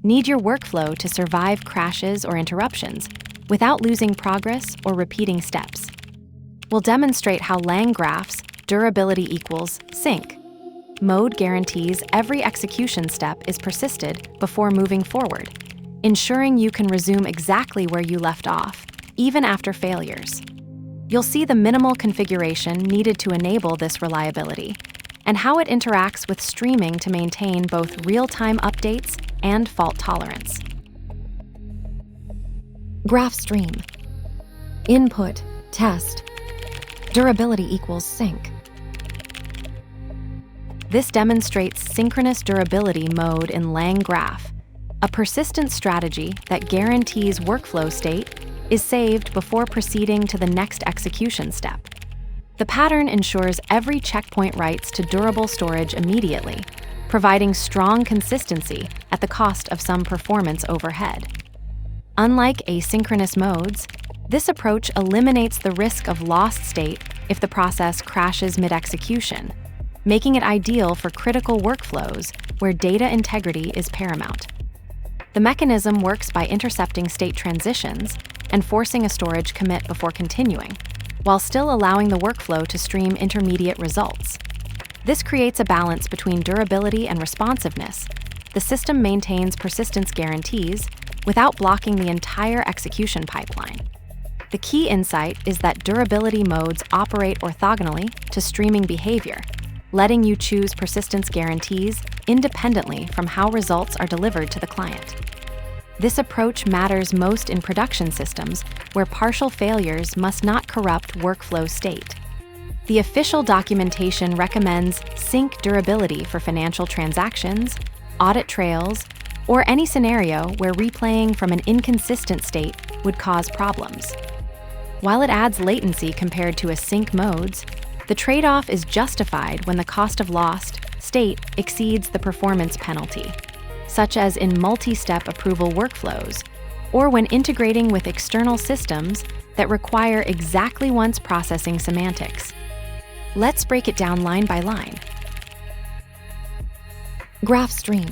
Need your workflow to survive crashes or interruptions without losing progress or repeating steps. We'll demonstrate how LangGraph's durability equals sync mode guarantees every execution step is persisted before moving forward, ensuring you can resume exactly where you left off, even after failures. You'll see the minimal configuration needed to enable this reliability, and how it interacts with streaming to maintain both real-time updates and fault tolerance. Graph stream. Input, test. Durability equals sync. This demonstrates synchronous durability mode in LangGraph, a persistent strategy that guarantees workflow state is saved before proceeding to the next execution step. The pattern ensures every checkpoint writes to durable storage immediately, providing strong consistency at the cost of some performance overhead. Unlike asynchronous modes, this approach eliminates the risk of lost state if the process crashes mid-execution, making it ideal for critical workflows where data integrity is paramount. The mechanism works by intercepting state transitions and forcing a storage commit before continuing, while still allowing the workflow to stream intermediate results. This creates a balance between durability and responsiveness. The system maintains persistence guarantees without blocking the entire execution pipeline. The key insight is that durability modes operate orthogonally to streaming behavior, letting you choose persistence guarantees independently from how results are delivered to the client. This approach matters most in production systems where partial failures must not corrupt workflow state. The official documentation recommends sync durability for financial transactions, audit trails, or any scenario where replaying from an inconsistent state would cause problems. While it adds latency compared to async modes, the trade-off is justified when the cost of lost state exceeds the performance penalty, such as in multi-step approval workflows, or when integrating with external systems that require exactly once processing semantics. Let's break it down line by line. Graph stream.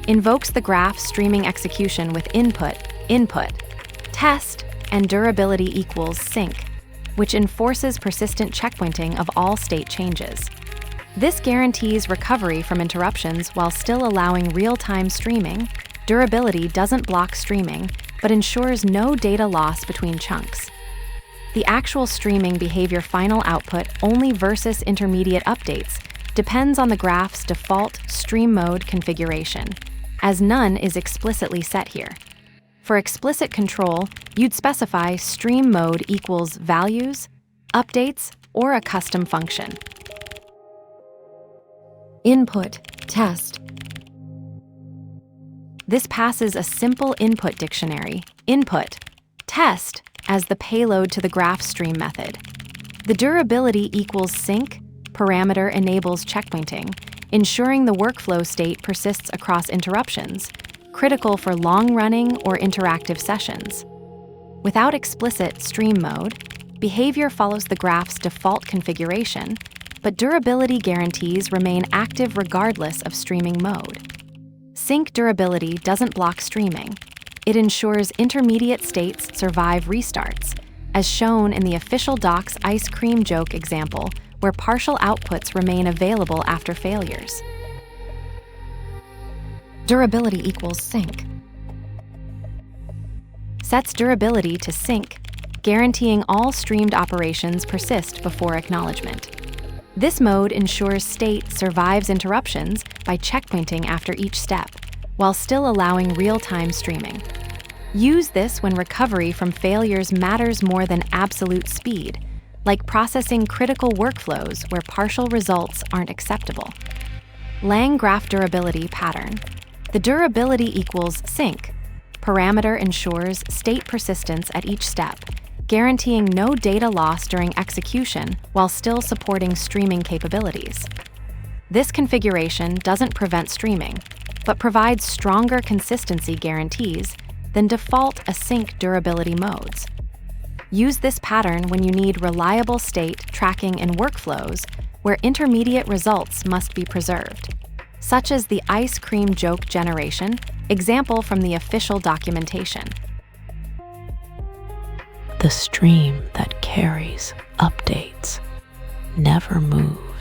Invokes the graph streaming execution with input, test, and durability equals sync, which enforces persistent checkpointing of all state changes. This guarantees recovery from interruptions while still allowing real-time streaming. Durability doesn't block streaming, but ensures no data loss between chunks. The actual streaming behavior final output only versus intermediate updates depends on the graph's default stream mode configuration, as none is explicitly set here. For explicit control, you'd specify stream mode equals values, updates, or a custom function. Input, test. This passes a simple input dictionary, input, test, as the payload to the graph stream method. The durability equals sync parameter enables checkpointing, ensuring the workflow state persists across interruptions, critical for long-running or interactive sessions. Without explicit stream mode, behavior follows the graph's default configuration, but durability guarantees remain active regardless of streaming mode. Sync durability doesn't block streaming. It ensures intermediate states survive restarts, as shown in the official doc's ice cream joke example, where partial outputs remain available after failures. Durability equals sync. Sets durability to sync, guaranteeing all streamed operations persist before acknowledgement. This mode ensures state survives interruptions by checkpointing after each step, while still allowing real-time streaming. Use this when recovery from failures matters more than absolute speed, like processing critical workflows where partial results aren't acceptable. LangGraph durability pattern. The durability equals sync. Parameter ensures state persistence at each step, guaranteeing no data loss during execution while still supporting streaming capabilities. This configuration doesn't prevent streaming, but provides stronger consistency guarantees than default async durability modes. Use this pattern when you need reliable state tracking in workflows where intermediate results must be preserved. such as the ice cream joke generation, example from the official documentation. The stream that carries updates never moves.